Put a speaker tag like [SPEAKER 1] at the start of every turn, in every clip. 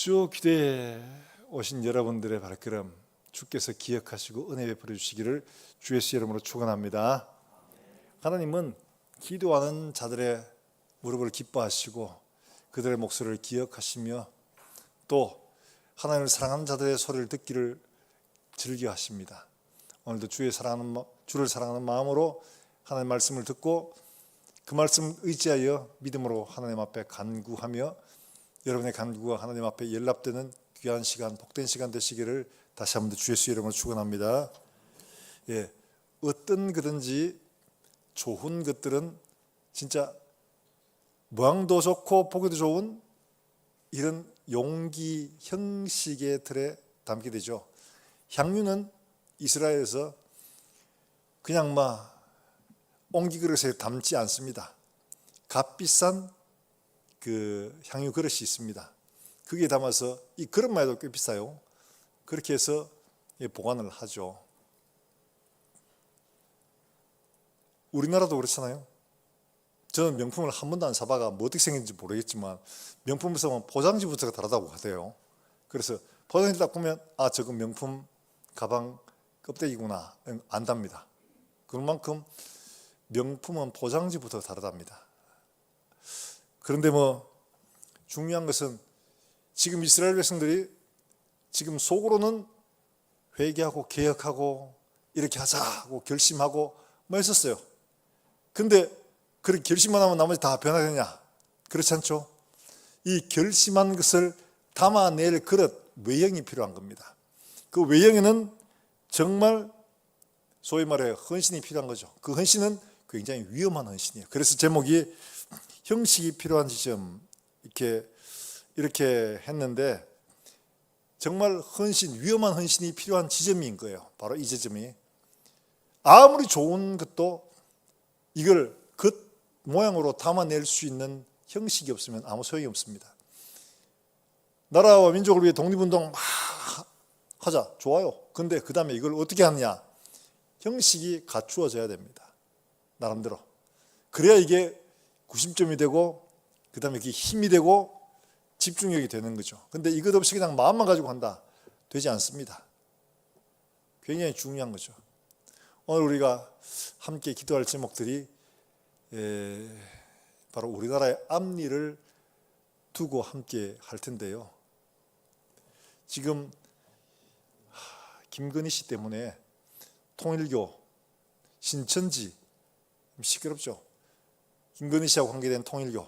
[SPEAKER 1] 주 기대에 오신 여러분들의 발걸음 주께서 기억하시고 은혜 베풀어 주시기를 주 예수 이름으로 축원합니다. 하나님은 기도하는 자들의 무릎을 기뻐하시고 그들의 목소리를 기억하시며 또 하나님을 사랑하는 자들의 소리를 듣기를 즐겨하십니다. 오늘도 주를 사랑하는 마음으로 하나님의 말씀을 듣고 그 말씀을 의지하여 믿음으로 하나님 앞에 간구하며 여러분의 간구가 하나님 앞에 연락되는 귀한 시간, 복된 시간 되시기를 다시 한번 주 예수 이름으로 축원합니다. 어떤 거든지 좋은 것들은 진짜 모양도 좋고 보기도 좋은 이런 용기 형식의 틀에 담게 되죠. 향유는 이스라엘에서 그냥 옹기 그릇에 담지 않습니다. 값비싼 그 향유 그릇이 있습니다. 거기에 담아서 이 그릇만 해도 꽤 비싸요. 그렇게 해서 보관을 하죠. 우리나라도 그렇잖아요. 저는 명품을 한 번도 안 사봐가 뭐 어떻게 생겼는지 모르겠지만 명품을 사면 포장지부터가 다르다고 하대요. 그래서 포장지 딱 보면 저건 명품 가방 껍데기구나 안답니다. 그만큼 명품은 포장지부터 다르답니다. 그런데 중요한 것은 지금 이스라엘 백성들이 지금 속으로는 회개하고 개혁하고 이렇게 하자고 결심하고 했었어요. 근데 그렇게 결심만 하면 나머지 다 변화되냐? 그렇지 않죠? 이 결심한 것을 담아낼 그릇, 외형이 필요한 겁니다. 그 외형에는 정말 소위 말해 헌신이 필요한 거죠. 그 헌신은 굉장히 위험한 헌신이에요. 그래서 제목이 형식이 필요한 지점 이렇게 했는데 정말 위험한 헌신이 필요한 지점인 거예요. 바로 이 지점이 아무리 좋은 것도 이걸 겉 모양으로 담아낼 수 있는 형식이 없으면 아무 소용이 없습니다. 나라와 민족을 위해 독립운동 하자, 좋아요. 근데 그 다음에 이걸 어떻게 하느냐? 형식이 갖추어져야 됩니다. 나름대로. 그래야 이게 구심점이 되고 그 다음에 이게 힘이 되고 집중력이 되는 거죠. 근데 이것 없이 그냥 마음만 가지고 한다? 되지 않습니다. 굉장히 중요한 거죠. 오늘 우리가 함께 기도할 제목들이 바로 우리나라의 앞일을 두고 함께 할 텐데요. 지금 김건희 씨 때문에 통일교, 신천지 시끄럽죠. 김건희 씨하고 관계된 통일교,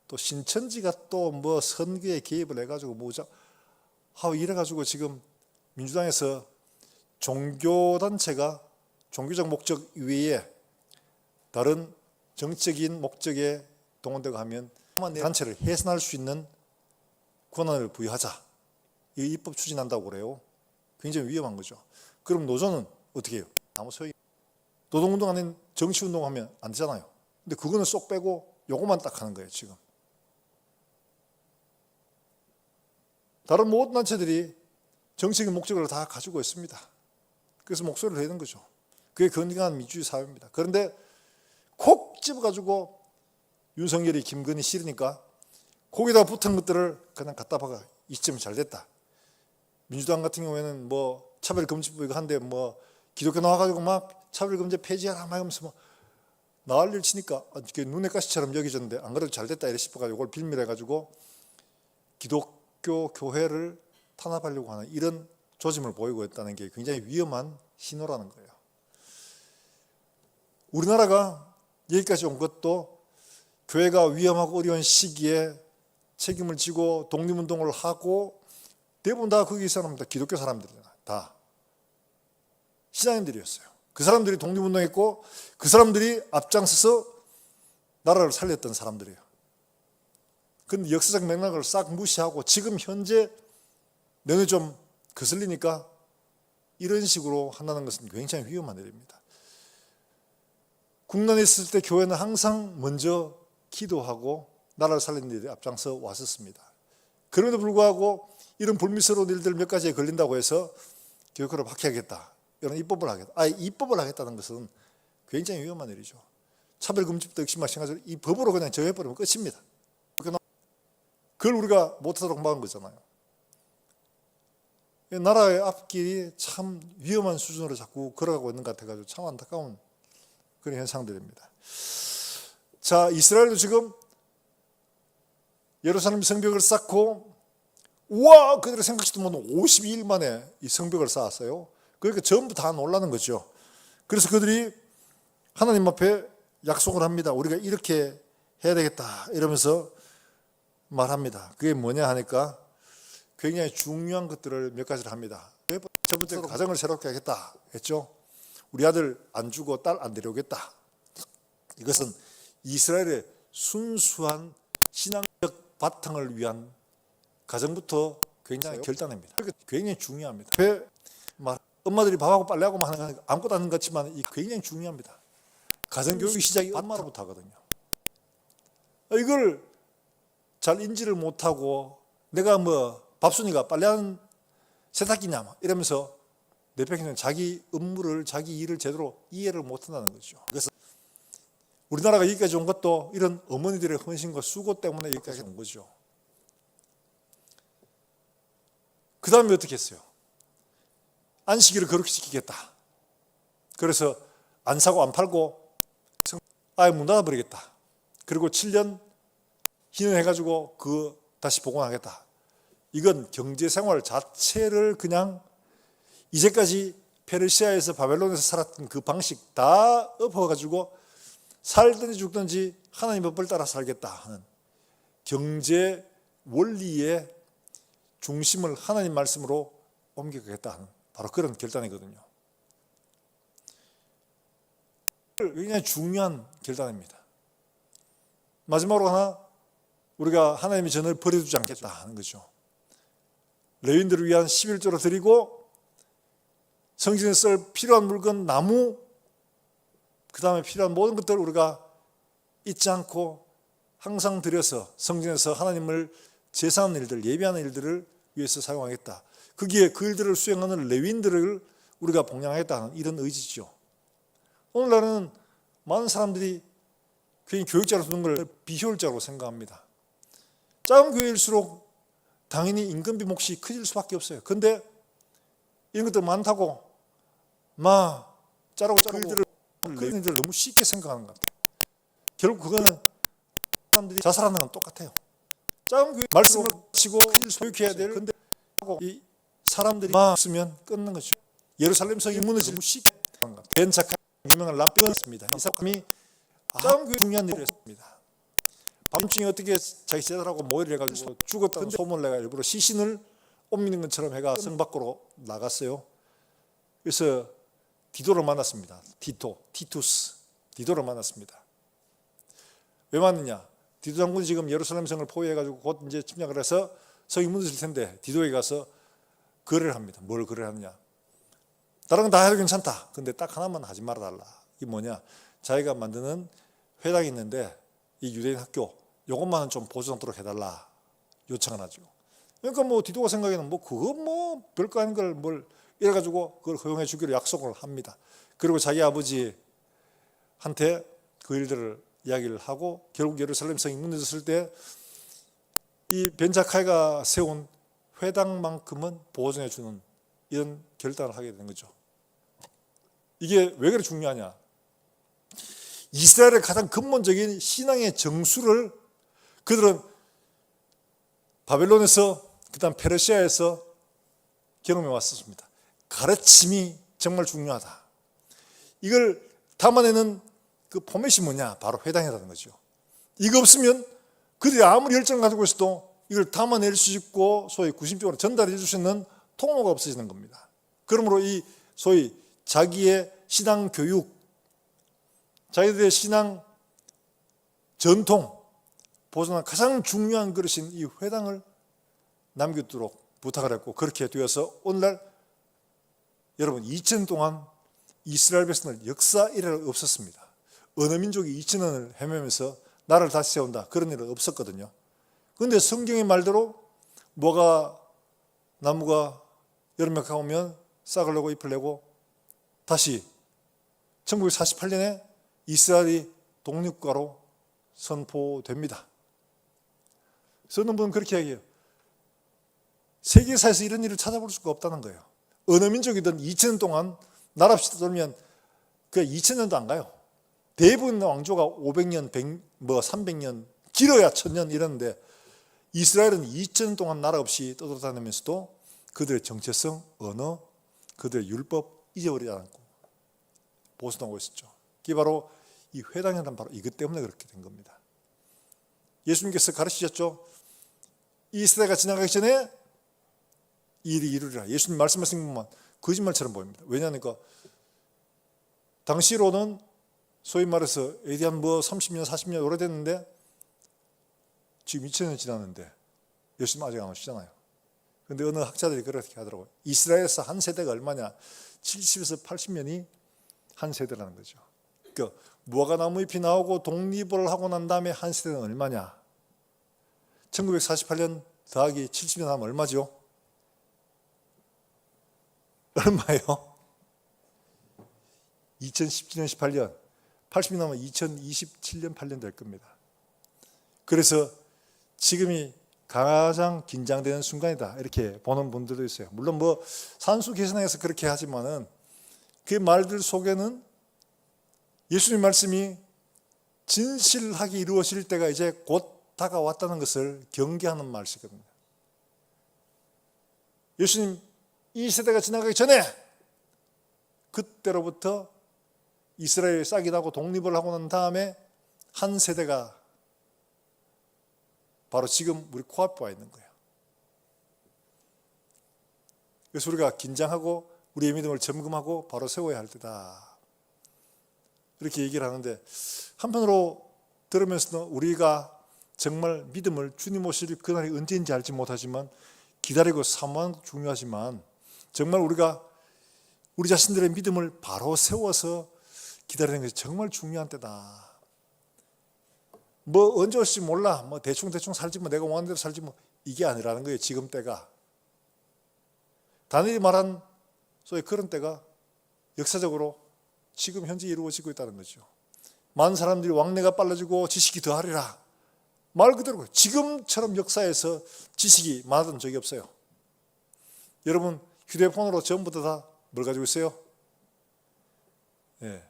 [SPEAKER 1] 또 신천지가 또 선거에 개입을 해가지고 이래가지고 지금 민주당에서 종교단체가 종교적 목적 이외에 다른 정적인 목적에 동원되고 하면 단체를 해산할 수 있는 권한을 부여하자. 이 입법 추진한다고 그래요. 굉장히 위험한 거죠. 그럼 노조는 어떻게 해요? 아무 소용이. 노동운동 아닌 정치운동 하면 안 되잖아요. 근데 그거는 쏙 빼고 요것만 딱 하는 거예요, 지금. 다른 모든 단체들이 정치적인 목적을 다 가지고 있습니다. 그래서 목소리를 내는 거죠. 그게 건강한 민주주의 사회입니다. 그런데 콕 집어가지고 윤석열이 김건희 싫으니까 거기다 붙은 것들을 그냥 갖다 박아. 이쯤 잘 됐다. 민주당 같은 경우에는 차별금지법 이거 한데 기독교 나와가지고 차별금지 폐지하라 하면서 난리를 치니까 눈의 가시처럼 여겨졌는데 안 그래도 잘 됐다 이래 싶어가지고 그걸 빌밀해가지고 기독교 교회를 탄압하려고 하는 이런 조짐을 보이고 있다는 게 굉장히 위험한 신호라는 거예요. 우리나라가 여기까지 온 것도 교회가 위험하고 어려운 시기에 책임을 지고 독립운동을 하고 대부분 다 거기 사람들 기독교 사람들이잖아요. 다 신앙인들이었어요. 그 사람들이 독립운동했고 그 사람들이 앞장서서 나라를 살렸던 사람들이에요. 그런데 역사적 맥락을 싹 무시하고 지금 현재 눈에 좀 거슬리니까 이런 식으로 한다는 것은 굉장히 위험한 일입니다. 국난에 있을 때 교회는 항상 먼저 기도하고 나라를 살리는 일에 앞장서 왔었습니다. 그럼에도 불구하고 이런 불미스러운 일들 몇 가지에 걸린다고 해서 교육을 박해하겠다, 이런 입법을 하겠다. 입법을 하겠다는 것은 굉장히 위험한 일이죠. 차별금지법도 역시 마찬가지로 이 법으로 그냥 정해버리면 끝입니다. 그걸 우리가 못하도록 막은 거잖아요. 나라의 앞길이 참 위험한 수준으로 자꾸 걸어가고 있는 것 같아가지고 참 안타까운 그런 현상들입니다. 자, 이스라엘도 지금 예루살렘 성벽을 쌓고, 우와, 그들이 생각지도 못한 52일 만에 이 성벽을 쌓았어요. 그러니까 전부 다 놀라는 거죠. 그래서 그들이 하나님 앞에 약속을 합니다. 우리가 이렇게 해야 되겠다 이러면서 말합니다. 그게 뭐냐 하니까 굉장히 중요한 것들을 몇 가지를 합니다. 첫 번째, 가정을 새롭게 하겠다 했죠. 우리 아들 안 주고 딸 안 데려오겠다. 이것은 이스라엘의 순수한 신앙적 바탕을 위한 가정부터 굉장히 결단입니다. 굉장히 중요합니다. 엄마들이 밥하고 빨래하고 하는 건 아무것도 아닌 것 같지만 굉장히 중요합니다. 가정교육의 시작이 엄마로부터 하거든요. 이걸 잘 인지를 못하고 내가 뭐 밥순이가 빨래하는 세탁기냐 이러면서 내 편에는 자기 업무를, 자기 일을 제대로 이해를 못한다는 거죠. 그래서 우리나라가 여기까지 온 것도 이런 어머니들의 헌신과 수고 때문에 여기까지 온 거죠. 그 다음에 어떻게 했어요? 안식일을 거룩히 지키겠다. 그래서 안 사고 안 팔고 아예 문 닫아버리겠다. 그리고 7년 희년해가지고 다시 복원하겠다. 이건 경제생활 자체를 그냥 이제까지 페르시아에서 바벨론에서 살았던 그 방식 다 엎어가지고 살든지 죽든지 하나님 법을 따라 살겠다 하는 경제 원리의 중심을 하나님 말씀으로 옮겨가겠다 하는 바로 그런 결단이거든요. 굉장히 중요한 결단입니다. 마지막으로 하나, 우리가 하나님의 전을 버려두지 않겠다 하는 거죠. 레위인들을 위한 11조를 드리고 성전에 쓸 필요한 물건, 나무, 그 다음에 필요한 모든 것들을 우리가 잊지 않고 항상 드려서 성전에서 하나님을 제사하는 일들, 예배하는 일들을 위해서 사용하겠다. 거기에 그 일들을 수행하는 레위인들을 우리가 봉양하겠다는 이런 의지죠. 오늘날은 많은 사람들이 괜히 교육자로 두는 걸 비효율적으로 생각합니다. 작은 교회일수록 당연히 임금비 몫이 커질 수밖에 없어요. 그런데 이런 것들 많다고 자르고 그런 일들을 너무 쉽게 생각하는 것 같아요. 결국 그거는 사람들이 자살하는 건 똑같아요. 작은 교회 말씀을 치고 교육해야 될 근데 이 사람들이 없으면 끊는 거죠. 예루살렘 성이 무너지면 너무 쉽게 하는 것 같아요. 벤차카 유명한 랍비였습니다. 이 사람이 작은 교회 중요한 일을 했습니다. 밤중에 어떻게 자기 제자들하고 모의를 해가지고 죽었다는 소문을 내가 일부러 시신을 옮기는 것처럼 해가 성 밖으로 나갔어요. 그래서 디도를 만났습니다. 티투스 디도를 만났습니다. 왜 만났냐? 디도 장군이 지금 예루살렘 성을 포위해가지고 곧 이제 침략을 해서 성이 무너질 텐데 디도에 가서 거래를 합니다. 뭘 거래하느냐? 다른 건 다 해도 괜찮다. 근데 딱 하나만 하지 말아달라. 이게 뭐냐? 자기가 만드는 회당이 있는데 이 유대인 학교 요것만은 좀 보존하도록 해달라 요청을 하죠. 그러니까 뭐 디도가 생각에는 그거 별거 아닌 걸 뭘 이래가지고 그걸 허용해 주기로 약속을 합니다. 그리고 자기 아버지한테 그 일들을 이야기를 하고 결국 예루살렘 성이 무너졌을 때 이 벤자카이가 세운 회당만큼은 보존해 주는 이런 결단을 하게 되는 거죠. 이게 왜 그렇게 중요하냐? 이스라엘의 가장 근본적인 신앙의 정수를 그들은 바벨론에서 그다음 페르시아에서 경험해 왔습니다. 가르침이 정말 중요하다. 이걸 담아내는 그 포맷이 뭐냐? 바로 회당이라는 거죠. 이거 없으면 그들이 아무리 열정을 가지고 있어도 이걸 담아낼 수 있고 소위 구심적으로 전달해 줄 수 있는 통로가 없어지는 겁니다. 그러므로 이 소위 자기의 신앙 교육, 자기들의 신앙 전통 보존한 가장 중요한 그릇인 이 회당을 남겨두도록 부탁을 했고 그렇게 되어서 오늘날 여러분 2000년 동안 이스라엘 백성들 역사 이래로 없었습니다. 어느 민족이 2000년을 헤매면서 나라를 다시 세운다 그런 일은 없었거든요. 그런데 성경의 말대로 나무가 여름에 가오면 싹을 내고 잎을 내고 다시 1948년에 이스라엘이 독립국가로 선포됩니다. 어느 분은 그렇게 얘기해요. 세계사에서 이런 일을 찾아볼 수가 없다는 거예요. 어느 민족이든 2000년 동안 나라 없이 돌면 그 2000년도 안 가요. 대부분 왕조가 500년, 300년, 길어야 1000년 이러는데 이스라엘은 2000년 동안 나라 없이 떠돌아다니면서도 그들의 정체성, 언어, 그들의 율법 잊어버리지 않고 보존하고 있었죠. 이게 바로 이 회당이란 바로 이것 때문에 그렇게 된 겁니다. 예수님께서 가르치셨죠. 이 시대가 지나가기 전에 이 일이 이루리라. 예수님 말씀하신 것 보면 거짓말처럼 보입니다. 왜냐하니까 당시로는 소위 말해서 AD 한 30년, 40년 오래됐는데 지금 2000년 지났는데 예수님 아직 안 오시잖아요. 그런데 어느 학자들이 그렇게 하더라고요. 이스라엘에서 한 세대가 얼마냐? 70에서 80년이 한 세대라는 거죠. 그러니까 무화과 나무 잎이 나오고 독립을 하고 난 다음에 한 세대는 얼마냐? 1948년 더하기 70년 하면 얼마죠? 얼마예요? 2017년, 18년, 80년 하면 2027년, 8년 될 겁니다. 그래서 지금이 가장 긴장되는 순간이다 이렇게 보는 분들도 있어요. 물론 산수 계산에서 그렇게 하지만은 그 말들 속에는 예수님 말씀이 진실하게 이루어질 때가 이제 곧 다가왔다는 것을 경계하는 말씀이거든요. 예수님 이 세대가 지나가기 전에 그때로부터 이스라엘이 싹이 나고 독립을 하고 난 다음에 한 세대가 바로 지금 우리 코앞에 와 있는 거예요. 그래서 우리가 긴장하고 우리의 믿음을 점검하고 바로 세워야 할 때다. 이렇게 얘기를 하는데 한편으로 들으면서도 우리가 정말 믿음을 주님 오실 그날이 언제인지 알지 못하지만 기다리고 사모하는 것도 중요하지만 정말 우리가 우리 자신들의 믿음을 바로 세워서 기다리는 것이 정말 중요한 때다. 언제 올지 몰라. 대충 살지 내가 원하는 대로 살지 이게 아니라는 거예요. 지금 때가. 다니엘이 말한 소위 그런 때가 역사적으로 지금 현재 이루어지고 있다는 거죠. 많은 사람들이 왕래가 빨라지고 지식이 더하리라. 말 그대로 지금처럼 역사에서 지식이 많았던 적이 없어요. 여러분 휴대폰으로 전부 다 뭘 가지고 있어요? 예.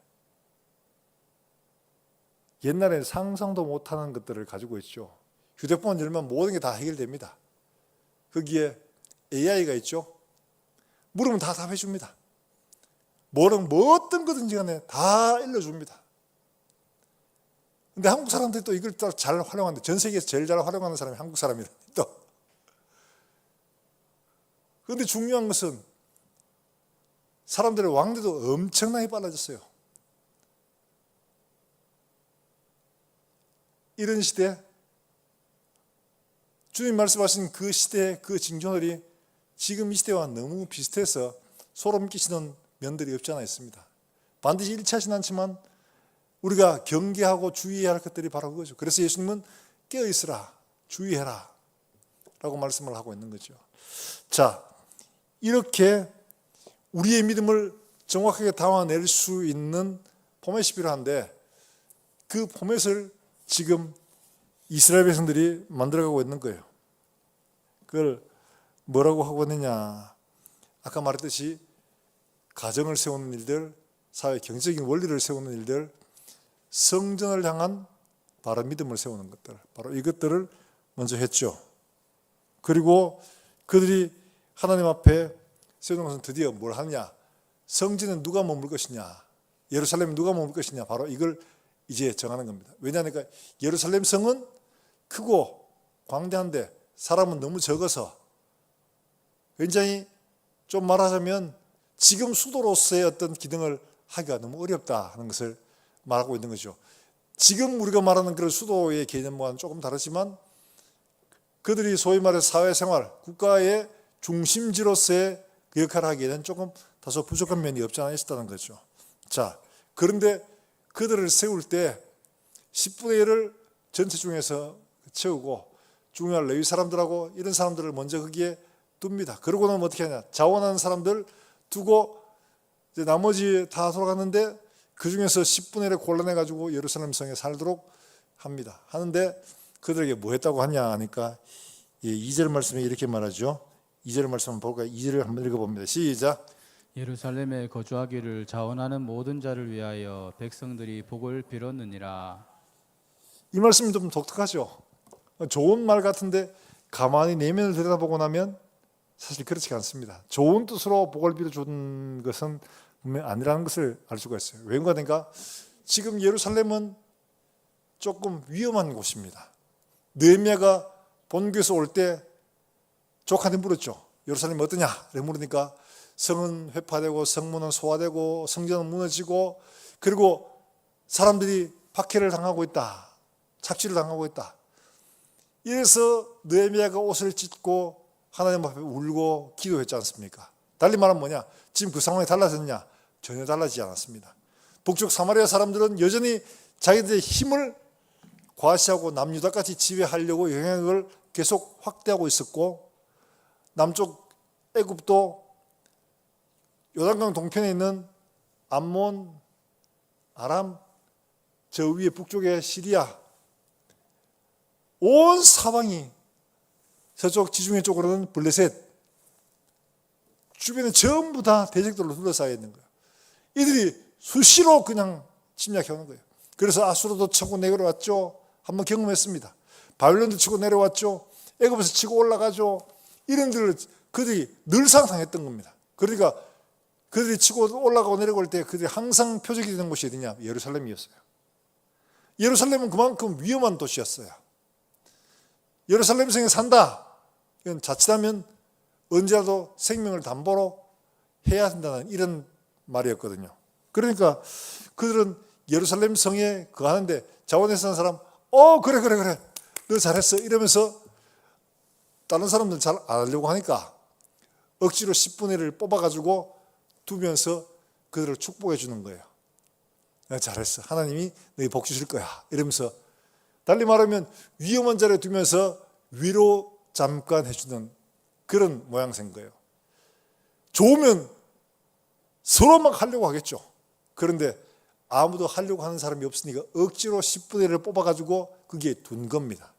[SPEAKER 1] 옛날에 상상도 못하는 것들을 가지고 있죠. 휴대폰 열면 모든 게 다 해결됩니다. 거기에 AI가 있죠. 물으면 다 답해 줍니다. 어떤 거든지 간에 다 일러줍니다. 근데 한국 사람들이 또 이걸 잘 활용하는데 전 세계에서 제일 잘 활용하는 사람이 한국 사람이다. 그런데 중요한 것은 사람들의 왕래도 엄청나게 빨라졌어요. 이런 시대, 주님 말씀하신 그 시대, 그 징조들이 지금 이 시대와 너무 비슷해서 소름 끼치는 면들이 없지 않아 있습니다. 반드시 일치하진 않지만 우리가 경계하고 주의해야 할 것들이 바로 그거죠. 그래서 예수님은 깨어있으라, 주의해라 라고 말씀을 하고 있는 거죠. 자, 이렇게 우리의 믿음을 정확하게 담아낼 수 있는 포맷이 필요한데 그 포맷을 지금 이스라엘 백성들이 만들어가고 있는 거예요. 그걸 뭐라고 하고 있느냐? 아까 말했듯이 가정을 세우는 일들, 사회 경제적인 원리를 세우는 일들, 성전을 향한 바른 믿음을 세우는 것들, 바로 이것들을 먼저 했죠. 그리고 그들이 하나님 앞에 세우는 것은 드디어 뭘 하느냐? 성전은 누가 머물 것이냐? 예루살렘은 누가 머물 것이냐? 바로 이걸 이제 정하는 겁니다. 왜냐하니까 예루살렘 성은 크고 광대한데 사람은 너무 적어서 굉장히 좀 말하자면 지금 수도로서의 어떤 기능을 하기가 너무 어렵다 하는 것을 말하고 있는 거죠. 지금 우리가 말하는 그런 수도의 개념과는 조금 다르지만 그들이 소위 말해서 사회생활, 국가의 중심지로서의 그 역할을 하기에는 조금 다소 부족한 면이 없지 않아 있었다는 거죠. 자, 그런데 그들을 세울 때 10분의 1을 전체 중에서 채우고 중요한 레위 사람들하고 이런 사람들을 먼저 거기에 둡니다. 그러고 나면 어떻게 하냐? 자원하는 사람들 두고 이제 나머지 다 돌아갔는데 그 중에서 10분의 1을 골라내가지고 예루살렘 성에 살도록 합니다. 하는데 그들에게 뭐 했다고 하냐 하니까 2절 말씀에 이렇게 말하죠. 2절 말씀 한번 볼까요? 2절을 한번 읽어봅니다. 시작.
[SPEAKER 2] 예루살렘에 거주하기를 자원하는 모든 자를 위하여 백성들이 복을 빌었느니라.
[SPEAKER 1] 이 말씀이 좀 독특하죠. 좋은 말 같은데 가만히 내면을 들여다보고 나면 사실 그렇지 않습니다. 좋은 뜻으로 복을 빌어준 것은 분명 아니라는 것을 알 수가 있어요. 왜 그런가? 지금 예루살렘은 조금 위험한 곳입니다. 느헤미야가 본교에서 올 때 조카한테 물었죠. 예루살렘이 어떠냐? 이렇게 물으니까 성은 회파되고 성문은 소화되고 성전은 무너지고 그리고 사람들이 박해를 당하고 있다. 착취를 당하고 있다. 이래서 느헤미야가 옷을 찢고 하나님 앞에 울고 기도했지 않습니까? 달리 말하면 뭐냐? 지금 그 상황이 달라졌냐? 전혀 달라지지 않았습니다. 북쪽 사마리아 사람들은 여전히 자기들의 힘을 과시하고 남유다까지 지배하려고 영향력을 계속 확대하고 있었고 남쪽 애굽도 요단강 동편에 있는 암몬, 아람, 저 위에 북쪽의 시리아 온 사방이 서쪽 지중해 쪽으로는 블레셋 주변에 전부 다 대적들로 둘러싸여 있는 거예요. 이들이 수시로 그냥 침략해오는 거예요. 그래서 아수르도 치고 내려왔죠. 한번 경험했습니다. 바빌론도 치고 내려왔죠. 애굽에서 치고 올라가죠. 이런 데를 그들이 늘상 당했던 겁니다. 그러니까 그들이 치고 올라가고 내려올 때 그들이 항상 표적이 되는 곳이 어디냐? 예루살렘이었어요. 예루살렘은 그만큼 위험한 도시였어요. 예루살렘 성에 산다. 이건 자칫하면 언제라도 생명을 담보로 해야 한다는 이런 말이었거든요. 그러니까 그들은 예루살렘 성에 거하는데 자원에 사는 사람 그래 너 잘했어 이러면서 다른 사람들은 잘 안 하려고 하니까 억지로 10분의 1을 뽑아가지고 두면서 그들을 축복해 주는 거예요. 잘했어. 하나님이 너희 복 주실 거야. 이러면서 달리 말하면 위험한 자리에 두면서 위로 잠깐 해주는 그런 모양새인 거예요. 좋으면 서로 막 하려고 하겠죠. 그런데 아무도 하려고 하는 사람이 없으니까 억지로 10분의 1을 뽑아가지고 거기에 둔 겁니다.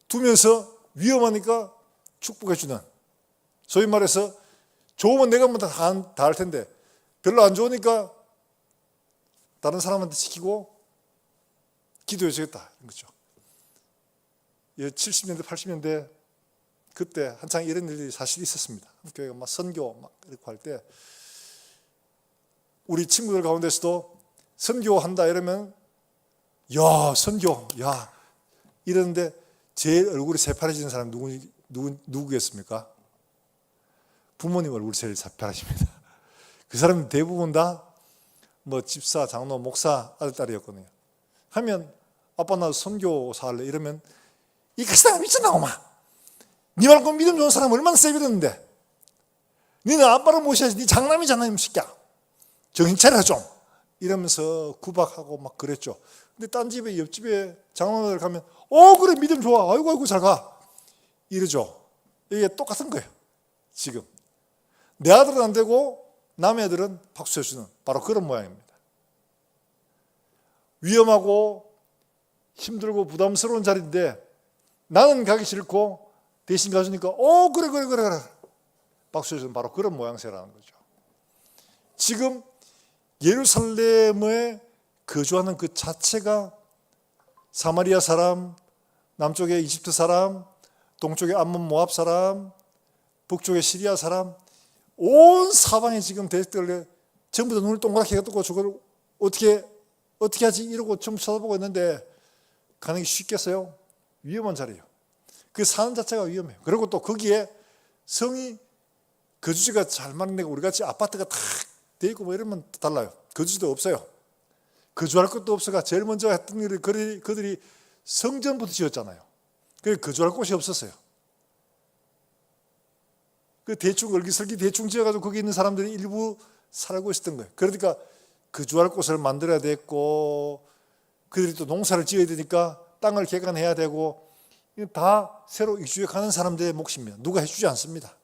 [SPEAKER 1] 두면서 위험하니까 축복해주는, 소위 말해서 좋으면 내가 뭐 다 할 텐데 별로 안 좋으니까 다른 사람한테 시키고 기도해 주겠다 이런 거죠. 70년대 80년대 그때 한창 이런 일들이 사실 있었습니다. 교회가 막 선교 막 이렇게 할 때 우리 친구들 가운데서도 선교한다 이러면 야 선교 야 이러는데 제일 얼굴이 새파래지는 사람이 누구겠습니까? 부모님 얼굴이 제일 새파래집니다. 그 사람은 대부분 다 뭐 집사, 장로, 목사 아들 딸이었거든요. 하면 아빠 나 선교사 할래 이러면 이 가시다가 미쳤나고 마. 네 말고 믿음 좋은 사람 얼마나 세비렸는데 너는 아빠를 모셔야지. 네 장남이잖아 이 새끼야. 정신 차려 좀 이러면서 구박하고 막 그랬죠. 근데 딴 집에 옆집에 장로들 가면 그래 믿음 좋아 아이고 잘 가 이러죠. 이게 똑같은 거예요. 지금 내 아들은 안 되고 남의 애들은 박수 쳐주는 바로 그런 모양입니다. 위험하고 힘들고 부담스러운 자리인데 나는 가기 싫고 대신 가주니까 그래 박수 쳐주는 바로 그런 모양새라는 거죠. 지금 예루살렘에 거주하는 그 자체가 사마리아 사람, 남쪽에 이집트 사람, 동쪽에 암몬 모압 사람, 북쪽에 시리아 사람 온 사방에 지금 대적들에 전부 다 눈을 동그랗게 뜨고 저걸 어떻게 하지 이러고 전부 쳐다보고 있는데 가는 게 쉽겠어요? 위험한 자리예요. 그 사는 자체가 위험해요. 그리고 또 거기에 성이 거주지가 잘 맞는데가 우리같이 아파트가 탁 돼 있고 뭐 이러면 달라요. 거주지도 없어요. 거주할 것도 없어가 제일 먼저 했던 일이 그들이 성전부터 지었잖아요. 그래서 거주할 곳이 없었어요. 그 대충 얼기설기 대충 지어가지고 거기 있는 사람들이 일부 살고 있었던 거예요. 그러니까 거주할 곳을 만들어야 됐고 그들이 또 농사를 지어야 되니까 땅을 개간해야 되고 다 새로 이주해 가는 사람들의 몫입니다. 누가 해주지 않습니다.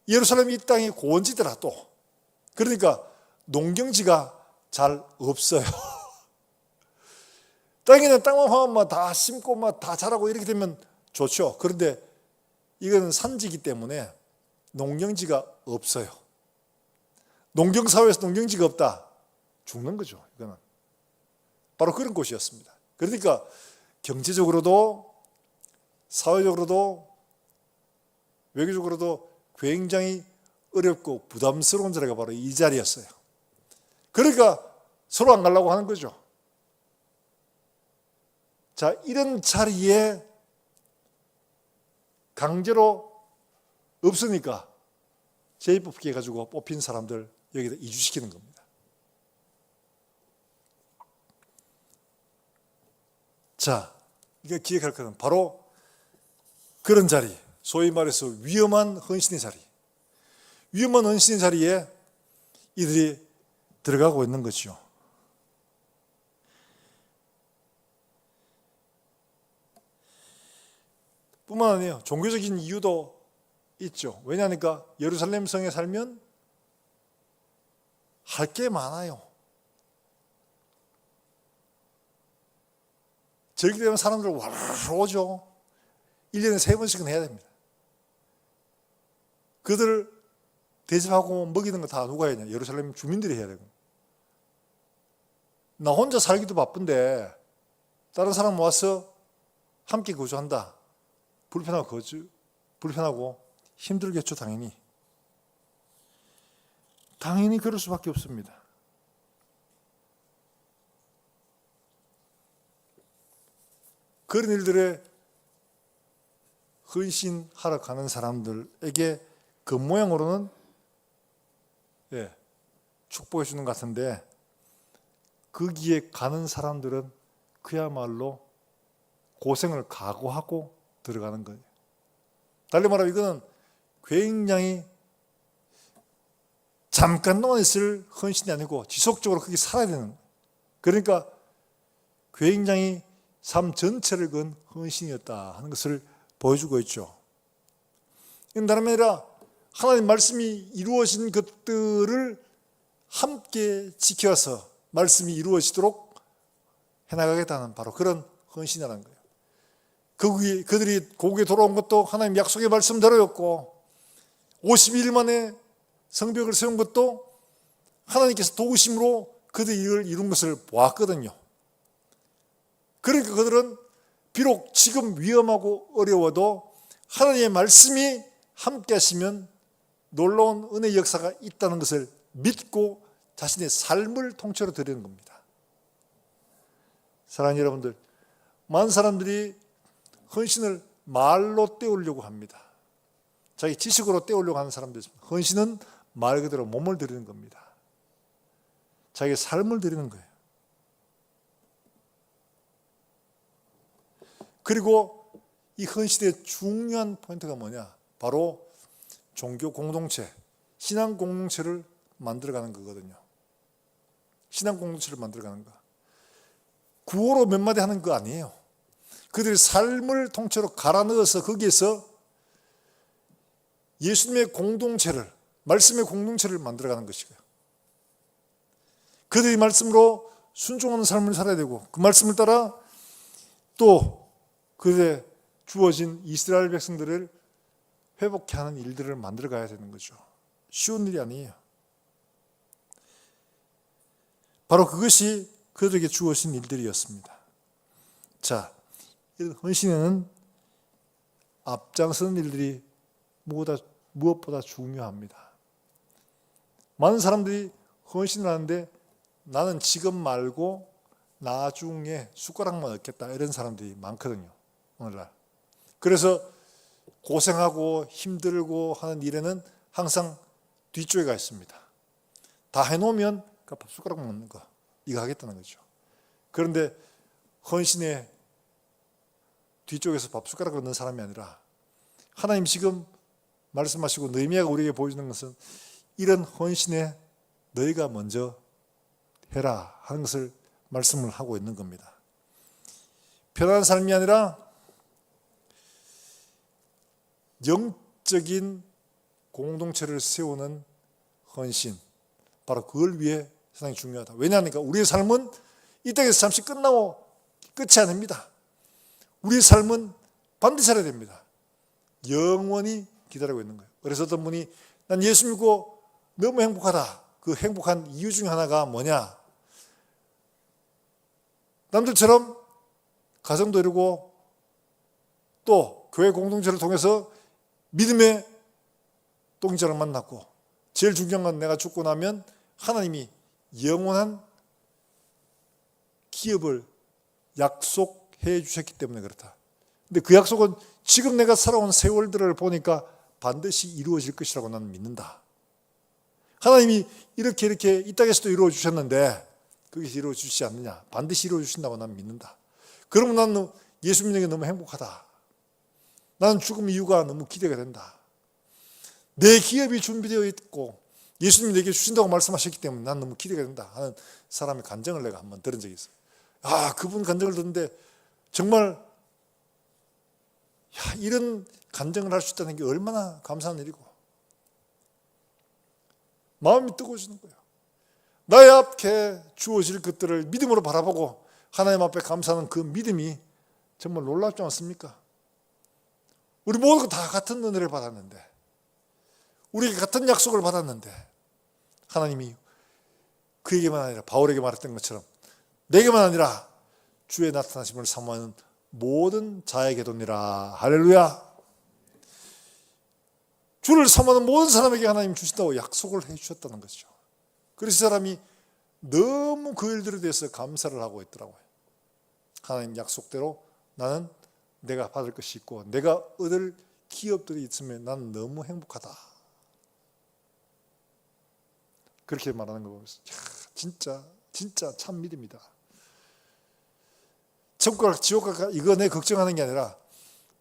[SPEAKER 1] 예루살렘 이 땅이 고원지더라 또 그러니까 농경지가 잘 없어요. 땅에는 땅만 하면 다 심고 다 자라고 이렇게 되면 좋죠. 그런데 이거는 산지이기 때문에 농경지가 없어요. 농경사회에서 농경지가 없다. 죽는 거죠. 이거는 바로 그런 곳이었습니다. 그러니까 경제적으로도 사회적으로도 외교적으로도 굉장히 어렵고 부담스러운 자리가 바로 이 자리였어요. 그러니까 서로 안 가려고 하는 거죠. 자, 이런 자리에 강제로 없으니까 제2뽑기 해가지고 뽑힌 사람들 여기다 이주시키는 겁니다. 자, 이게 기획할 것은 바로 그런 자리, 소위 말해서 위험한 헌신의 자리, 위험한 헌신의 자리에 이들이 들어가고 있는 거죠. 뿐만 아니에요. 종교적인 이유도 있죠. 왜냐하니까 예루살렘 성에 살면 할 게 많아요. 절기 되면 사람들 와르르 오죠. 1년에 3번씩은 해야 됩니다. 그들 대접하고 먹이는 거 다 누가 해야 되냐? 예루살렘 주민들이 해야 되고. 나 혼자 살기도 바쁜데 다른 사람 와서 함께 거주한다. 불편하고 힘들겠죠, 당연히. 당연히 그럴 수밖에 없습니다. 그런 일들에 헌신하러 가는 사람들에게 그 모양으로는 축복해 주는 것 같은데 거기에 가는 사람들은 그야말로 고생을 각오하고 들어가는 거예요. 달리 말하면 이거는 굉장히 잠깐 동안 있을 헌신이 아니고 지속적으로 거기 살아야 되는 거예요. 그러니까 굉장히 삶 전체를 건 헌신이었다 하는 것을 보여주고 있죠. 이건 다름 아니라 하나님 말씀이 이루어진 것들을 함께 지켜서 말씀이 이루어지도록 해나가겠다는 바로 그런 헌신이라는 거예요. 그들이 고국에 돌아온 것도 하나님 약속의 말씀대로였고 52일 만에 성벽을 세운 것도 하나님께서 도우심으로 그들이 이를 이룬 것을 보았거든요. 그러니까 그들은 비록 지금 위험하고 어려워도 하나님의 말씀이 함께 하시면 놀라운 은혜의 역사가 있다는 것을 믿고 자신의 삶을 통째로 드리는 겁니다. 사랑하는 여러분들, 많은 사람들이 헌신을 말로 때우려고 합니다. 자기 지식으로 때우려고 하는 사람도 있습니다. 헌신은 말 그대로 몸을 드리는 겁니다. 자기의 삶을 드리는 거예요. 그리고 이 헌신의 중요한 포인트가 뭐냐? 바로 종교 공동체, 신앙 공동체를 만들어가는 거거든요. 신앙 공동체를 만들어가는 거. 구호로 몇 마디 하는 거 아니에요. 그들의 삶을 통째로 갈아 넣어서 거기에서 예수님의 공동체를, 말씀의 공동체를 만들어가는 것이고요. 그들의 말씀으로 순종하는 삶을 살아야 되고 그 말씀을 따라 또 그들의 주어진 이스라엘 백성들을 회복케 하는 일들을 만들어 가야 되는 거죠. 쉬운 일이 아니에요. 바로 그것이 그들에게 주어진 일들이었습니다. 자, 이런 헌신에는 앞장서는 일들이 무엇보다 중요합니다. 많은 사람들이 헌신을 하는데 나는 지금 말고 나중에 숟가락만 얻겠다 이런 사람들이 많거든요. 오늘날. 그래서 고생하고 힘들고 하는 일에는 항상 뒤쪽에 가 있습니다. 다 해놓으면 숟가락 먹는 거 이거 하겠다는 거죠. 그런데 헌신의 뒤쪽에서 밥 숟가락을 얻는 사람이 아니라 하나님 지금 말씀하시고 느헤미야가 우리에게 보여주는 것은 이런 헌신에 너희가 먼저 해라 하는 것을 말씀을 하고 있는 겁니다. 편안한 삶이 아니라 영적인 공동체를 세우는 헌신, 바로 그걸 위해 상당히 중요하다. 왜냐하니까 우리의 삶은 이 땅에서 잠시 끝나고 끝이 아닙니다. 우리의 삶은 반드시 살아야 됩니다. 영원히 기다리고 있는 거예요. 그래서 어떤 분이 난 예수 믿고 너무 행복하다. 그 행복한 이유 중에 하나가 뭐냐? 남들처럼 가정도 이루고 또 교회 공동체를 통해서 믿음의 동지를 만났고 제일 중요한 건 내가 죽고 나면 하나님이 영원한 기업을 약속해 주셨기 때문에 그렇다. 근데 그 약속은 지금 내가 살아온 세월들을 보니까 반드시 이루어질 것이라고 나는 믿는다. 하나님이 이렇게 이 땅에서도 이루어 주셨는데 그게 이루어 주시지 않느냐? 반드시 이루어 주신다고 나는 믿는다. 그러면 나는 예수 믿는 게 너무 행복하다. 나는 죽음 이유가 너무 기대가 된다. 내 기업이 준비되어 있고 예수님이 내게 주신다고 말씀하셨기 때문에 난 너무 기대가 된다 하는 사람의 간증을 내가 한번 들은 적이 있어요. 그분 간증을 듣는데 정말 이런 간증을 할 수 있다는 게 얼마나 감사한 일이고 마음이 뜨거워지는 거예요. 나의 앞에 주어질 것들을 믿음으로 바라보고 하나님 앞에 감사하는 그 믿음이 정말 놀랍지 않습니까? 우리 모두가 다 같은 은혜를 받았는데 우리에게 같은 약속을 받았는데 하나님이 그에게만 아니라 바울에게 말했던 것처럼 내게만 아니라 주의 나타나심을 사모하는 모든 자에게도니라. 할렐루야. 주를 사모하는 모든 사람에게 하나님 주신다고 약속을 해주셨다는 것이죠. 그래서 이 사람이 너무 그 일들에 대해서 감사를 하고 있더라고요. 하나님 약속대로 나는 내가 받을 것이 있고 내가 얻을 기업들이 있으면 나는 너무 행복하다. 그렇게 말하는 거 보면서 진짜 참 믿음이다. 천국과 지옥과 이거 내 걱정하는 게 아니라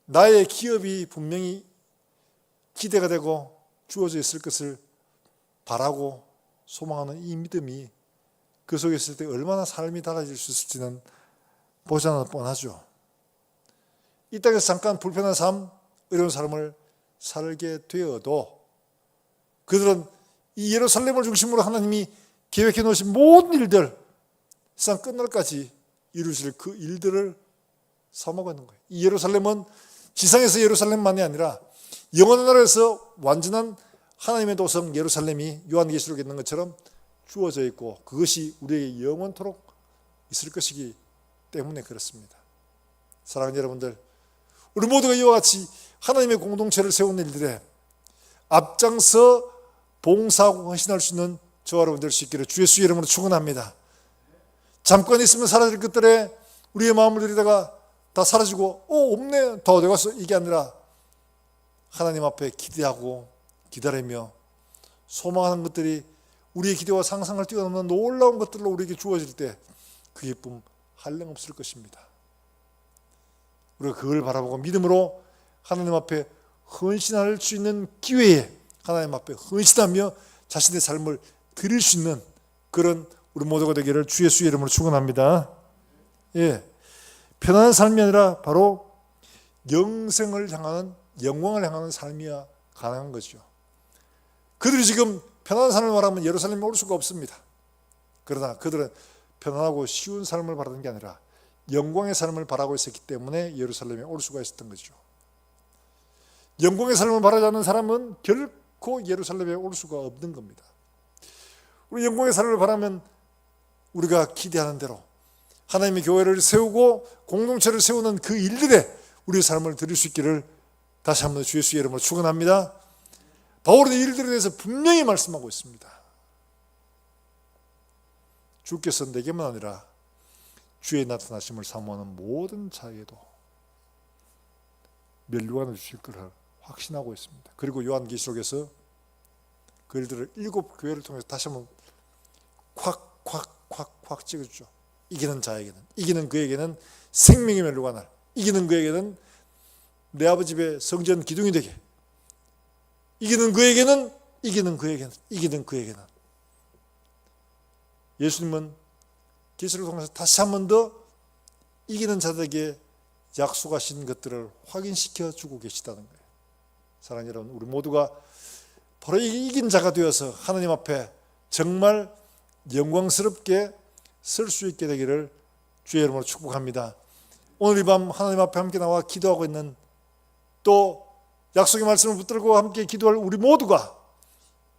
[SPEAKER 1] 나의 기업이 분명히 기대가 되고 주어져 있을 것을 바라고 소망하는 이 믿음이 그 속에 있을 때 얼마나 삶이 달라질 수 있을지는 보자는 뻔하죠. 이 땅에서 잠깐 불편한 삶, 어려운 삶을 살게 되어도 그들은 이 예루살렘을 중심으로 하나님이 계획해 놓으신 모든 일들, 세상 끝날까지 이루실 그 일들을 사모하고 있는 거예요. 이 예루살렘은 지상에서 예루살렘만이 아니라 영원한 나라에서 완전한 하나님의 도성 예루살렘이 요한계시록에 있는 것처럼 주어져 있고 그것이 우리에게 영원토록 있을 것이기 때문에 그렇습니다. 사랑하는 여러분들, 우리 모두가 이와 같이 하나님의 공동체를 세우는 일들에 앞장서 봉사하고 헌신할 수 있는 저와 여러분 될 수 있기를 주 예수의 이름으로 축원합니다. 잠깐 있으면 사라질 것들에 우리의 마음을 들이다가 다 사라지고 없네 다 어디 갔어 이게 아니라 하나님 앞에 기대하고 기다리며 소망하는 것들이 우리의 기대와 상상을 뛰어넘는 놀라운 것들로 우리에게 주어질 때 그 기쁨 한량없을 것입니다. 우리가 그걸 바라보고 믿음으로 하나님 앞에 헌신할 수 있는 기회에 하나님 앞에 헌신하며 자신의 삶을 드릴 수 있는 그런 우리 모두가 되기를 주 예수의 이름으로 축원합니다. 편안한 삶이 아니라 바로 영생을 향하는 영광을 향하는 삶이야 가능한 거죠. 그들이 지금 편안한 삶을 말하면 예루살렘에 올 수가 없습니다. 그러나 그들은 편안하고 쉬운 삶을 바라는 게 아니라 영광의 삶을 바라고 있었기 때문에 예루살렘에 올 수가 있었던 거죠. 영광의 삶을 바라지 않는 사람은 결코 예루살렘에 올 수가 없는 겁니다. 우리 영광의 삶을 바라면 우리가 기대하는 대로 하나님의 교회를 세우고 공동체를 세우는 그 일들에 우리의 삶을 드릴 수 있기를 다시 한번 주 예수의 이름으로 축원합니다. 바울은 이 일들에 대해서 분명히 말씀하고 있습니다. 주께서 내게만 아니라 주의 나타나심을 사모하는 모든 자에게도 멸류관을 주실 것을 확신하고 있습니다. 그리고 요한계시록에서 그 일들을 7 교회를 통해서 다시 한번 콱 찍어주죠. 이기는 자에게는, 이기는 그에게는 생명의 멸류관을, 이기는 그에게는 내 아버지 집의 성전 기둥이 되게, 이기는 그에게는 예수님은 계시록을 통해서 다시 한 번 더 이기는 자들에게 약속하신 것들을 확인시켜 주고 계시다는 거예요. 사랑하는 여러분, 우리 모두가 바로 이긴 자가 되어서 하나님 앞에 정말 영광스럽게 설 수 있게 되기를 주의 이름으로 축복합니다. 오늘 이 밤 하나님 앞에 함께 나와 기도하고 있는 또 약속의 말씀을 붙들고 함께 기도할 우리 모두가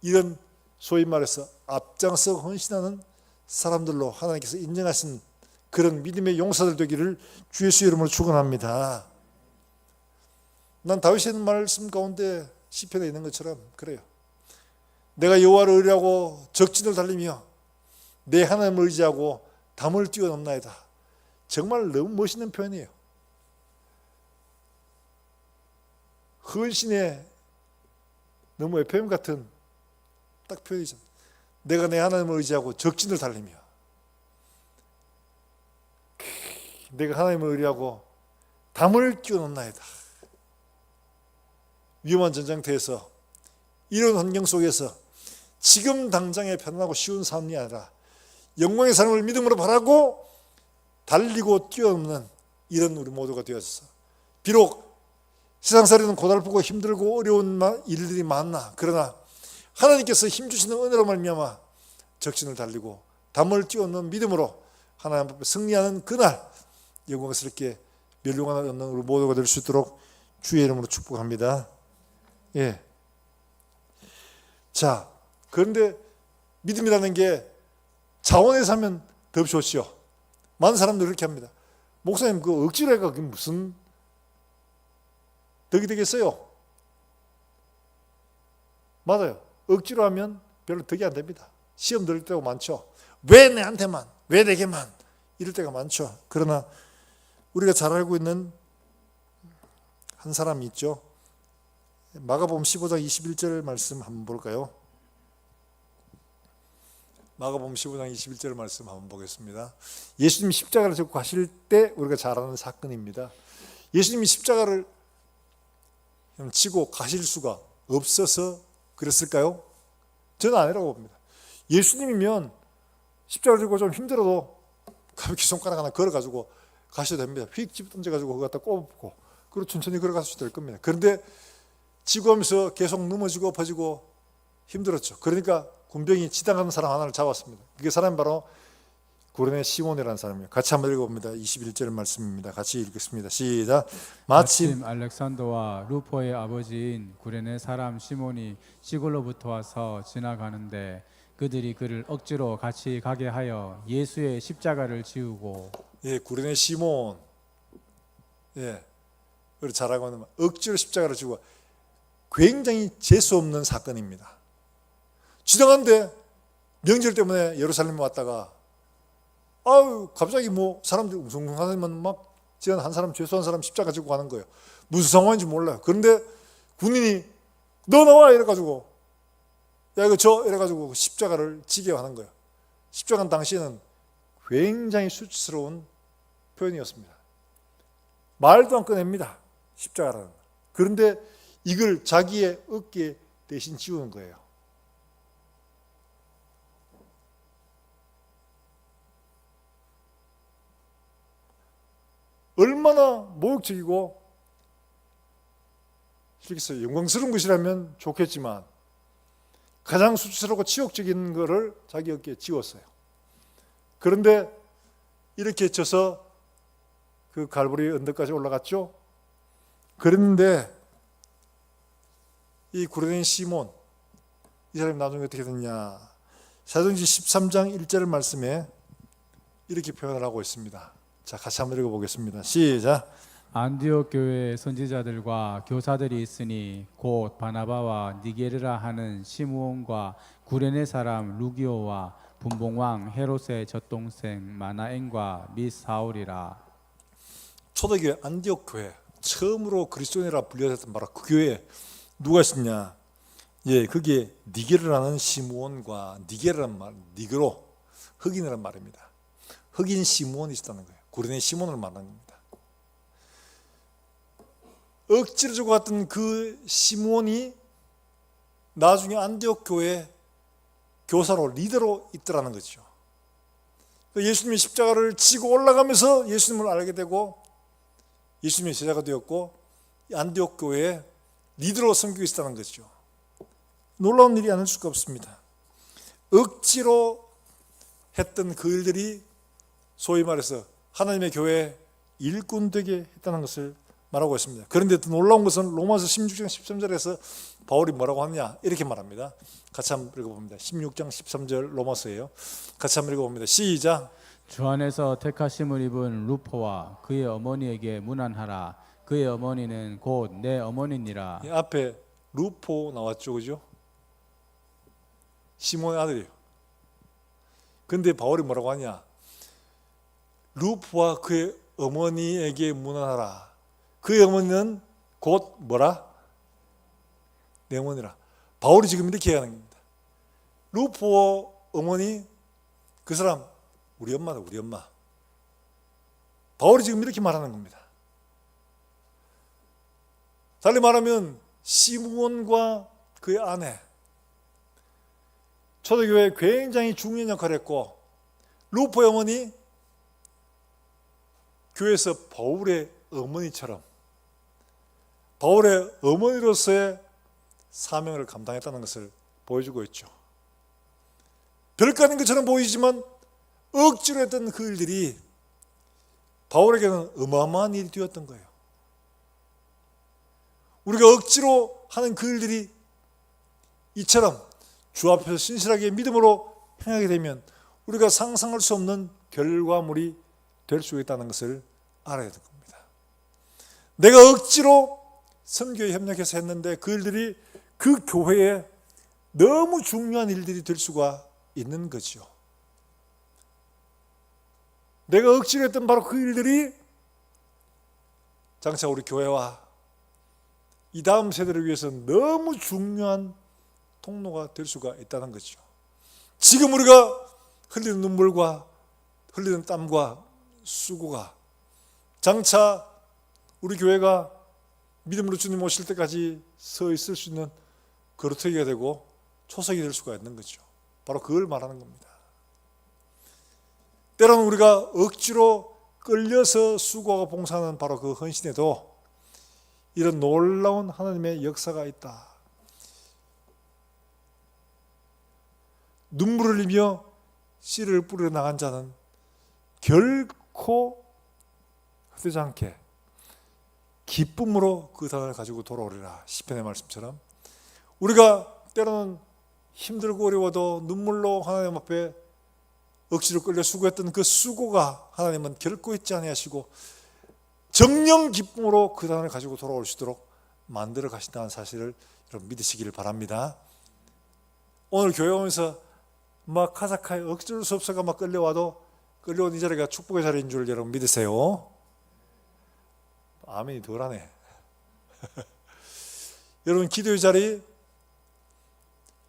[SPEAKER 1] 이런 소위 말해서 앞장서 헌신하는 사람들로 하나님께서 인정하신 그런 믿음의 용사들 되기를 주 예수 이름으로 축원합니다. 난 다윗의 말씀 가운데 시편에 있는 것처럼 그래요. 내가 여호와를 의뢰하고 적진을 달리며 내 하나님을 의지하고 담을 뛰어넘나이다. 정말 너무 멋있는 표현이에요. 헌신의 너무 FM 같은 딱 표현이죠. 내가 내 하나님을 의지하고 적진을 달리며 내가 하나님을 의뢰하고 담을 뛰어넘나이다. 위험한 전장터에서 이런 환경 속에서 지금 당장의 편안하고 쉬운 삶이 아니라 영광의 삶을 믿음으로 바라고 달리고 뛰어넘는 이런 우리 모두가 되어서 비록 세상살이는 고달프고 힘들고 어려운 일들이 많나 그러나 하나님께서 힘주시는 은혜로 말미암아 적신을 달리고 담을 뛰어넘는 믿음으로 하나님 앞에 승리하는 그날 영광스럽게 멸류관을 얻는 우리 모두가 될 수 있도록 주의 이름으로 축복합니다. 예. 자, 그런데 믿음이라는 게 자원에서 하면 더 좋지요. 많은 사람들이 그렇게 합니다. 목사님 그 억지로 해가 그게 무슨 덕이 되겠어요? 맞아요. 억지로 하면 별로 덕이 안 됩니다. 시험 들을 때가 많죠. 왜 내한테만, 왜 내게만 이럴 때가 많죠. 그러나 우리가 잘 알고 있는 한 사람이 있죠. 마가복음 15장 21절 말씀 한번 볼까요? 마가복음 15장 21절 말씀 한번 보겠습니다. 예수님이 십자가를 지고 가실 때 우리가 잘 아는 사건입니다. 예수님이 십자가를 지고 가실 수가 없어서 그랬을까요? 저는 아니라고 봅니다. 예수님이면 십자가를 지고 좀 힘들어도 가볍게 손가락 하나 걸어가지고 가셔도 됩니다. 휙 집 던져가지고 그거 갖다 꼽고 그리고 천천히 걸어가셔도 될 겁니다. 그런데 지고 하면서 계속 넘어지고 엎어지고 힘들었죠. 그러니까 군병이 지나가는 사람 하나를 잡았습니다. 그게 사람이 바로 구레네 시몬이라는 사람이에요. 같이 한번 읽어봅니다. 21절 말씀입니다. 같이 읽겠습니다. 시작.
[SPEAKER 2] 마침 알렉산더와 루포의 아버지인 구레네 사람 시몬이 시골로부터 와서 지나가는데 그들이 그를 억지로 같이 가게 하여 예수의 십자가를 지우고
[SPEAKER 1] 예, 구레네 시몬 예, 우리 잘 알고 있는 억지로 십자가를 지우고 굉장히 재수 없는 사건입니다. 지나가는데 명절 때문에 예루살렘에 왔다가 갑자기 뭐 사람들이 웅성웅성하면 막 지난 한 사람 죄수한 사람 십자가 지고 가는 거예요. 무슨 상황인지 몰라요. 그런데 군인이 너 나와 이래가지고 야 이거 저 이래가지고 십자가를 지게 하는 거예요. 십자가는 당시에는 굉장히 수치스러운 표현이었습니다. 말도 안 꺼냅니다. 십자가라는. 그런데 이걸 자기의 어깨 대신 지우는 거예요. 얼마나 모욕적이고 이렇게 영광스러운 것이라면 좋겠지만 가장 수치스럽고 치욕적인 것을 자기 어깨에 지웠어요. 그런데 이렇게 쳐서 그 갈보리 언덕까지 올라갔죠. 그랬는데 이 구레네 시몬 이 사람이 나중에 어떻게 됐냐. 사도행전 13장 1절 말씀에 이렇게 표현을 하고 있습니다. 자, 같이 한번 읽어보겠습니다. 시작.
[SPEAKER 2] 안디옥 교회에 선지자들과 교사들이 있으니 곧 바나바와 니게르라 하는 시므온과 구레네 사람 루기오와 분봉왕 헤롯의 젖동생 마나엔과 및 사울이라.
[SPEAKER 1] 초대교회 안디옥 교회 처음으로 그리스도인이라 불렸던 바로 그 교회에 누가 있었냐? 예, 그게 니게르라는 시므온과 니게르란 말, 니그로 흑인이란 말입니다. 흑인 시므온이 있었다는 거예요. 구레네 시몬을 말하는 겁니다. 억지로 주고 갔던 그 시므온이 나중에 안디옥 교회 교사로 리더로 있더라는 거죠. 예수님이 십자가를 지고 올라가면서 예수님을 알게 되고 예수님의 제자가 되었고 안디옥 교회의 리더로 섬기고 있었다는 거죠. 놀라운 일이 아닐 수가 없습니다. 억지로 했던 그 일들이 소위 말해서 하나님의 교회 일꾼 되게 했다는 것을 말하고 있습니다. 그런데 더 놀라운 것은 로마서 16장 13절에서 바울이 뭐라고 하느냐 이렇게 말합니다. 같이 한번 읽어봅니다. 16장 13절 로마서예요. 같이 한번 읽어봅니다. 시작.
[SPEAKER 2] 주 안에서 택하심을 입은 루포와 그의 어머니에게 문안하라. 그의 어머니는 곧 내 어머니니라.
[SPEAKER 1] 이 앞에 루포 나왔죠, 그죠? 시몬의 아들이에요. 근데 바울이 뭐라고 하냐? 루포와 그의 어머니에게 문안하라. 그의 어머니는 곧 뭐라? 내 어머니라. 바울이 지금 이렇게 얘기하는 겁니다. 루포 어머니, 그 사람 우리 엄마다, 우리 엄마. 바울이 지금 이렇게 말하는 겁니다. 달리 말하면 시몬과 그의 아내, 초대교회에 굉장히 중요한 역할을 했고, 루포의 어머니, 교회에서 바울의 어머니처럼 바울의 어머니로서의 사명을 감당했다는 것을 보여주고 있죠. 별거 아닌 것처럼 보이지만 억지로 했던 그 일들이 바울에게는 어마어마한 일이 되었던 거예요. 우리가 억지로 하는 그 일들이 이처럼 주 앞에서 신실하게 믿음으로 행하게 되면 우리가 상상할 수 없는 결과물이 될 수 있다는 것을 알아야 될 겁니다. 내가 억지로 선교에 협력해서 했는데 그 일들이 그 교회에 너무 중요한 일들이 될 수가 있는 거죠. 내가 억지로 했던 바로 그 일들이 장차 우리 교회와 이 다음 세대를 위해서 너무 중요한 통로가 될 수가 있다는 거죠. 지금 우리가 흘리는 눈물과 흘리는 땀과 수고가 장차 우리 교회가 믿음으로 주님 오실 때까지 서 있을 수 있는 거루터기가 되고 초석이 될 수가 있는 거죠. 바로 그걸 말하는 겁니다. 때로는 우리가 억지로 끌려서 수고하고 봉사하는 바로 그 헌신에도 이런 놀라운 하나님의 역사가 있다. 눈물을 흘리며 씨를 뿌려 나간 자는 결코 헛되지 않게 기쁨으로 그 단을 가지고 돌아오리라. 시편의 말씀처럼 우리가 때로는 힘들고 어려워도 눈물로 하나님 앞에 억지로 끌려 수고했던 그 수고가 하나님은 결코 잊지 아니하시고 정령 기쁨으로 그 단을 가지고 돌아올 수 있도록 만들어 가신다는 사실을 여러분 믿으시기를 바랍니다. 오늘 교회 오면서 막 카사카에 억지로 수 없어가 막 끌려와도 끌려온 이 자리가 축복의 자리인 줄 여러분 믿으세요. 아멘이 덜하네. 여러분 기도의 자리,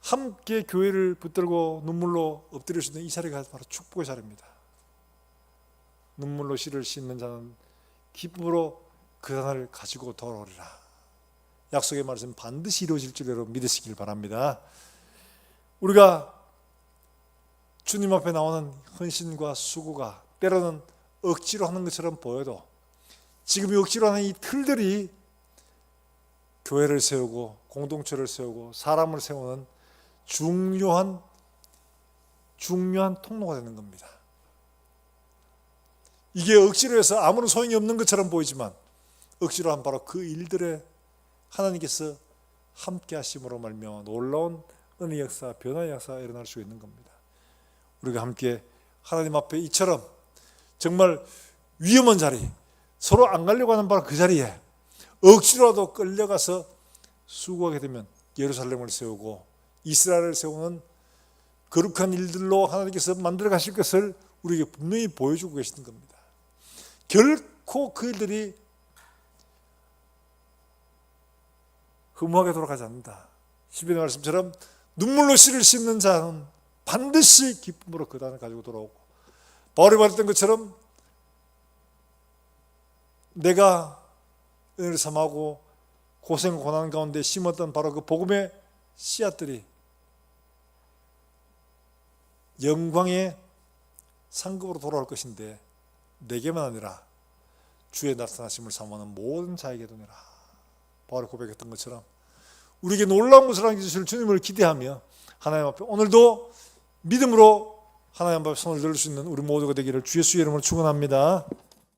[SPEAKER 1] 함께 교회를 붙들고 눈물로 엎드릴 수 있는 이 자리가 바로 축복의 자리입니다. 눈물로 씨를 씻는 자는 기쁨으로 그 단을 가지고 돌아오리라. 약속의 말씀 반드시 이루어질 줄 여러분 믿으시길 바랍니다. 우리가 주님 앞에 나오는 헌신과 수고가 때로는 억지로 하는 것처럼 보여도 지금 이 억지로 하는 이 틀들이 교회를 세우고 공동체를 세우고 사람을 세우는 중요한 통로가 되는 겁니다. 이게 억지로 해서 아무런 소용이 없는 것처럼 보이지만 억지로 한 바로 그 일들에 하나님께서 함께 하심으로 말미암아 놀라운 은혜 역사, 변화의 역사가 일어날 수 있는 겁니다. 우리가 함께 하나님 앞에 이처럼 정말 위험한 자리, 서로 안 가려고 하는 바로 그 자리에 억지로라도 끌려가서 수고하게 되면 예루살렘을 세우고 이스라엘을 세우는 거룩한 일들로 하나님께서 만들어 가실 것을 우리에게 분명히 보여주고 계시는 겁니다. 결코 그 일들이 허무하게 돌아가지 않는다. 시편의 말씀처럼 눈물로 씨를 씻는 자는 반드시 기쁨으로 그 단을 가지고 돌아오고, 바울이 말했던 것처럼 내가 은혜를 삼하고 고생 고난 가운데 심었던 바로 그 복음의 씨앗들이 영광의 상급으로 돌아올 것인데 내게만 아니라 주의 나타나심을 사모하는 모든 자에게도 내라. 바울이 고백했던 것처럼 우리에게 놀라운 것을 안겨주실 주님을 기대하며 하나님 앞에 오늘도 믿음으로 하나님 앞에 손을 들 수 있는 우리 모두가 되기를 주 예수의 이름으로 축원합니다.